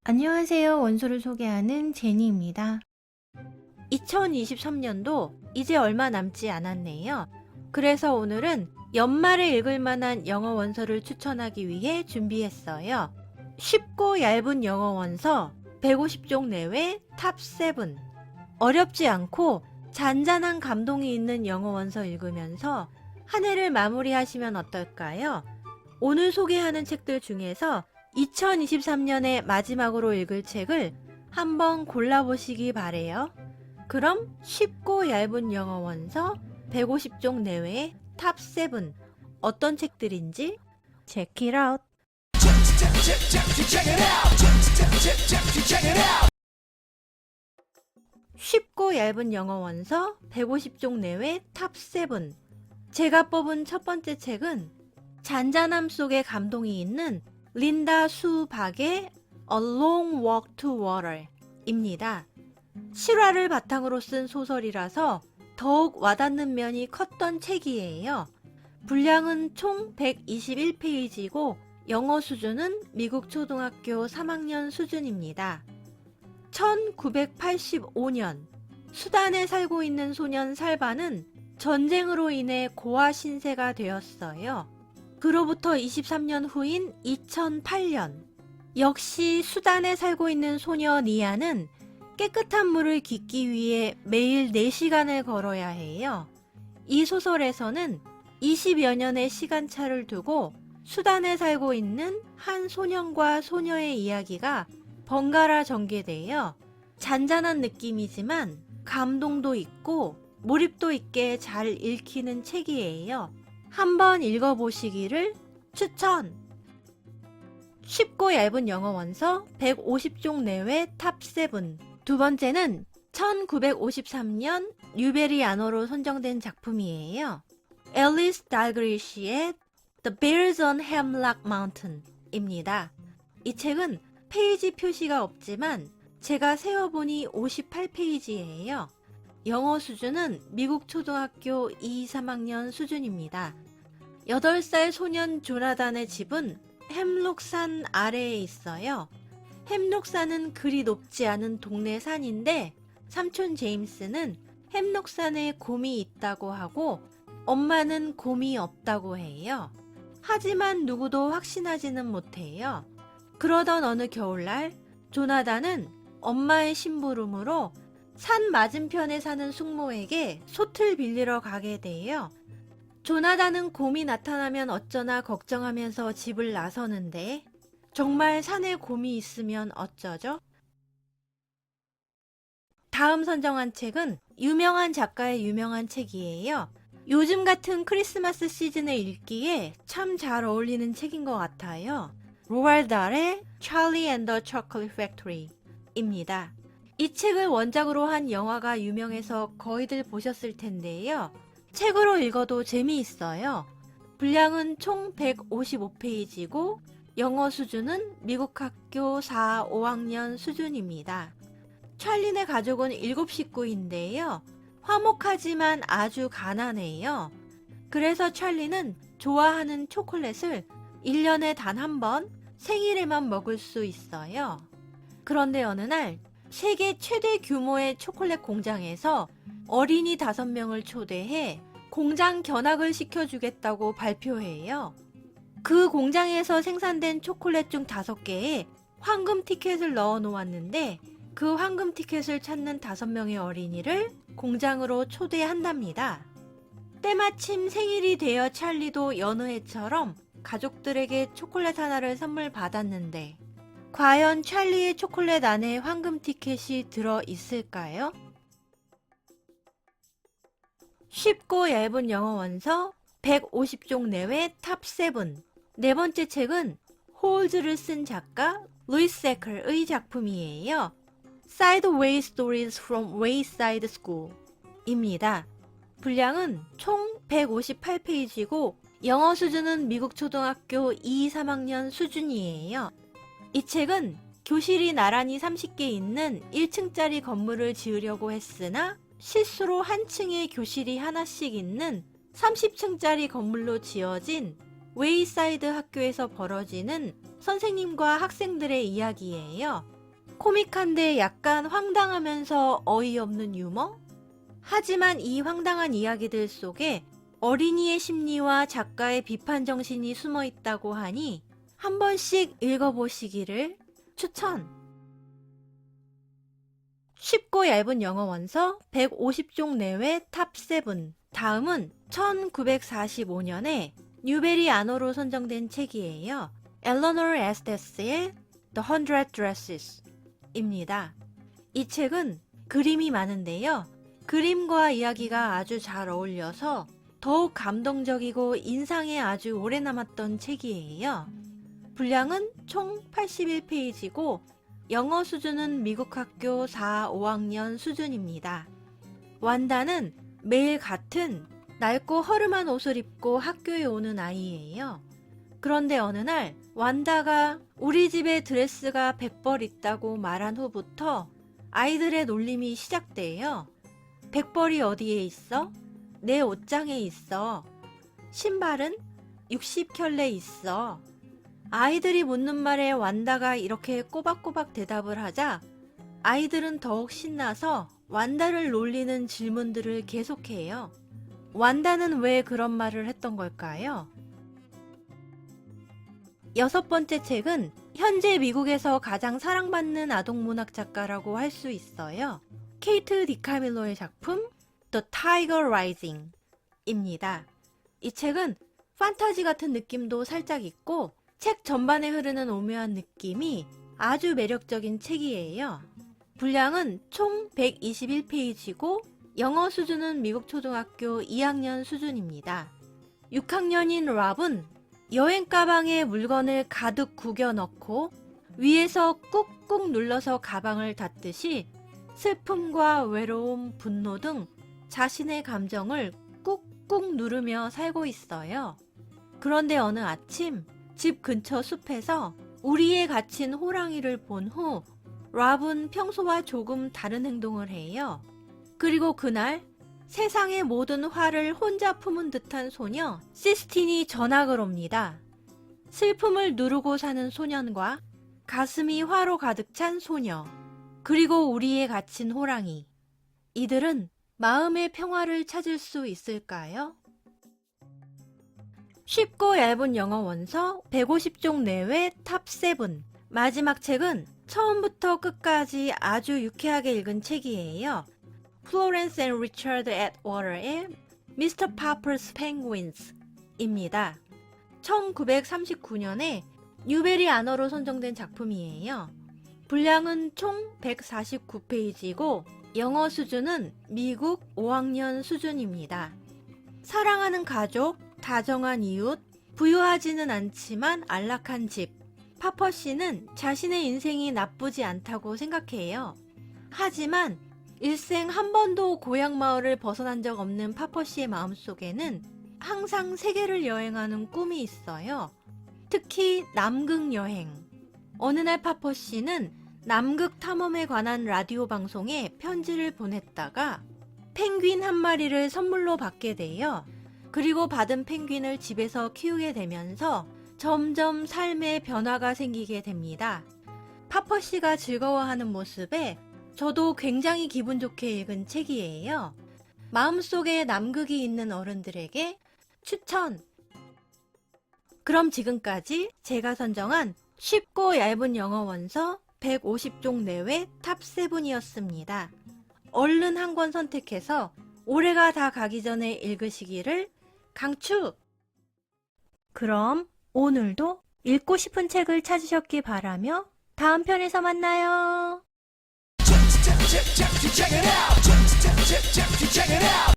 안녕하세요. 원소를 소개하는 제니입니다. 2023년도 이제 얼마 남지 않았네요. 그래서 오늘은 연말에 읽을 만한 영어 원서를 추천하기 위해 준비했어요. 쉽고 얇은 영어 원서 150쪽 내외 탑 7. 어렵지 않고 잔잔한 감동이 있는 영어 원서 읽으면서 한 해를 마무리하시면 어떨까요? 오늘 소개하는 책들 중에서 2023년의 마지막으로 읽을 책을 한번 골라보시기 바래요. 그럼 쉽고 얇은 영어 원서 150쪽 내외의 탑 7 어떤 책들인지 check it out. 쉽고 얇은 영어 원서 150쪽 내외 탑 7. 제가 뽑은 첫 번째 책은 잔잔함 속에 감동이 있는 린다 수 박의 A Long Walk to Water 입니다. 실화를 바탕으로 쓴 소설이라서 더욱 와닿는 면이 컸던 책이에요. 분량은 총 121페이지고 영어 수준은 미국 초등학교 3학년 수준입니다. 1985년 수단에 살고 있는 소년 살바는 전쟁으로 인해 고아 신세가 되었어요. 그로부터 23년 후인 2008년 역시 수단에 살고 있는 소녀 니아는 깨끗한 물을 깃기 위해 매일 4시간을 걸어야 해요. 이 소설에서는 20여 년의 시간차를 두고 수단에 살고 있는 한 소년과 소녀의 이야기가 번갈아 전개되어 잔잔한 느낌이지만 감동도 있고 몰입도 있게 잘 읽히는 책이에요. 한번 읽어보시기를 추천! 쉽고 얇은 영어 원서 150쪽 내외 탑 7. 두 번째는 1953년 뉴베리 안호로 선정된 작품이에요. 앨리스 달그리시의 The Bears on Hemlock Mountain 입니다. 이 책은 페이지 표시가 없지만 제가 세어보니 58페이지예요. 영어 수준은 미국 초등학교 2, 3학년 수준입니다. 8살 소년 조나단의 집은 햄록산 아래에 있어요. 햄록산은 그리 높지 않은 동네 산인데 삼촌 제임스는 햄록산에 곰이 있다고 하고 엄마는 곰이 없다고 해요. 하지만 누구도 확신하지는 못해요. 그러던 어느 겨울날 조나단은 엄마의 심부름으로 산 맞은편에 사는 숙모에게 솥을 빌리러 가게 돼요. 조나단은 곰이 나타나면 어쩌나 걱정하면서 집을 나서는데 정말 산에 곰이 있으면 어쩌죠? 다음 선정한 책은 유명한 작가의 유명한 책이에요. 요즘 같은 크리스마스 시즌에 읽기에 참 잘 어울리는 책인 것 같아요. 로알드 달의 Charlie and the Chocolate Factory 입니다. 이 책을 원작으로 한 영화가 유명해서 거의들 보셨을 텐데요. 책으로 읽어도 재미있어요. 분량은 총 155페이지고 영어 수준은 미국 학교 4, 5학년 수준입니다. 찰린의 가족은 7식구인데요. 화목하지만 아주 가난해요. 그래서 찰리는 좋아하는 초콜릿을 1년에 단 한 번 생일에만 먹을 수 있어요. 그런데 어느 날 세계 최대 규모의 초콜릿 공장에서 어린이 5명을 초대해 공장 견학을 시켜주겠다고 발표해요. 그 공장에서 생산된 초콜릿 중 5개에 황금 티켓을 넣어 놓았는데 그 황금 티켓을 찾는 5명의 어린이를 공장으로 초대한답니다. 때마침 생일이 되어 찰리도 여느 해처럼 가족들에게 초콜릿 하나를 선물 받았는데 과연 찰리의 초콜릿 안에 황금 티켓이 들어 있을까요? 쉽고 얇은 영어 원서 150쪽 내외 탑 7. 네 번째 책은 홀즈를 쓴 작가 루이스 세클의 작품이에요. Sideway Stories from Wayside School 입니다. 분량은 총 158페이지고 영어 수준은 미국 초등학교 2, 3학년 수준이에요. 이 책은 교실이 나란히 30개 있는 1층짜리 건물을 지으려고 했으나 실수로 한 층에 교실이 하나씩 있는 30층짜리 건물로 지어진 웨이사이드 학교에서 벌어지는 선생님과 학생들의 이야기예요. 코믹한데 약간 황당하면서 어이없는 유머? 하지만 이 황당한 이야기들 속에 어린이의 심리와 작가의 비판 정신이 숨어 있다고 하니 한 번씩 읽어보시기를 추천! 쉽고 얇은 영어 원서 150쪽 내외 탑 7. 다음은 1945년에 뉴베리 안호로 선정된 책이에요. 엘러노 에스테스의 The Hundred Dresses 입니다. 이 책은 그림이 많은데요. 그림과 이야기가 아주 잘 어울려서 더욱 감동적이고 인상에 아주 오래 남았던 책이에요. 분량은 총 81페이지고 영어 수준은 미국 학교 4, 5학년 수준입니다. 완다는 매일 같은 낡고 허름한 옷을 입고 학교에 오는 아이예요. 그런데 어느 날 완다가 우리 집에 드레스가 100벌 있다고 말한 후부터 아이들의 놀림이 시작돼요. 100벌이 어디에 있어? 내 옷장에 있어. 신발은 60켤레 있어. 아이들이 묻는 말에 완다가 이렇게 꼬박꼬박 대답을 하자 아이들은 더욱 신나서 완다를 놀리는 질문들을 계속해요. 완다는 왜 그런 말을 했던 걸까요? 6번째 책은 현재 미국에서 가장 사랑받는 아동문학 작가라고 할 수 있어요. 케이트 디카밀로의 작품 The Tiger Rising 입니다. 이 책은 판타지 같은 느낌도 살짝 있고 책 전반에 흐르는 오묘한 느낌이 아주 매력적인 책이에요. 분량은 총 121페이지고 영어 수준은 미국 초등학교 2학년 수준입니다. 6학년인 랍은 여행 가방에 물건을 가득 구겨 넣고 위에서 꾹꾹 눌러서 가방을 닫듯이 슬픔과 외로움, 분노 등 자신의 감정을 꾹꾹 누르며 살고 있어요. 그런데 어느 아침 집 근처 숲에서 우리에 갇힌 호랑이를 본 후 랍은 평소와 조금 다른 행동을 해요. 그리고 그날 세상의 모든 화를 혼자 품은 듯한 소녀 시스틴이 전학을 옵니다. 슬픔을 누르고 사는 소년과 가슴이 화로 가득 찬 소녀, 그리고 우리에 갇힌 호랑이. 이들은 마음의 평화를 찾을 수 있을까요? 쉽고 얇은 영어 원서 150쪽 내외 탑 7. 마지막 책은 처음부터 끝까지 아주 유쾌하게 읽은 책이에요. 플로렌스 앤 리처드 애트워터의 Mr. Popper's Penguins 입니다. 1939년에 뉴베리 안호로 선정된 작품이에요. 분량은 총 149페이지고 영어 수준은 미국 5학년 수준입니다. 사랑하는 가족, 다정한 이웃, 부유하지는 않지만 안락한 집. 파퍼 씨는 자신의 인생이 나쁘지 않다고 생각해요. 하지만 일생 한 번도 고향 마을을 벗어난 적 없는 파퍼 씨의 마음속에는 항상 세계를 여행하는 꿈이 있어요. 특히 남극 여행. 어느 날 파퍼 씨는 남극 탐험에 관한 라디오 방송에 편지를 보냈다가 펭귄 한 마리를 선물로 받게 돼요. 그리고 받은 펭귄을 집에서 키우게 되면서 점점 삶에 변화가 생기게 됩니다. 파퍼 씨가 즐거워하는 모습에 저도 굉장히 기분 좋게 읽은 책이에요. 마음속에 남극이 있는 어른들에게 추천! 그럼 지금까지 제가 선정한 쉽고 얇은 영어 원서 150쪽 내외 탑 7이었습니다. 얼른 한 권 선택해서 올해가 다 가기 전에 읽으시기를 강추! 그럼 오늘도 읽고 싶은 책을 찾으셨기 바라며 다음 편에서 만나요. Check it out.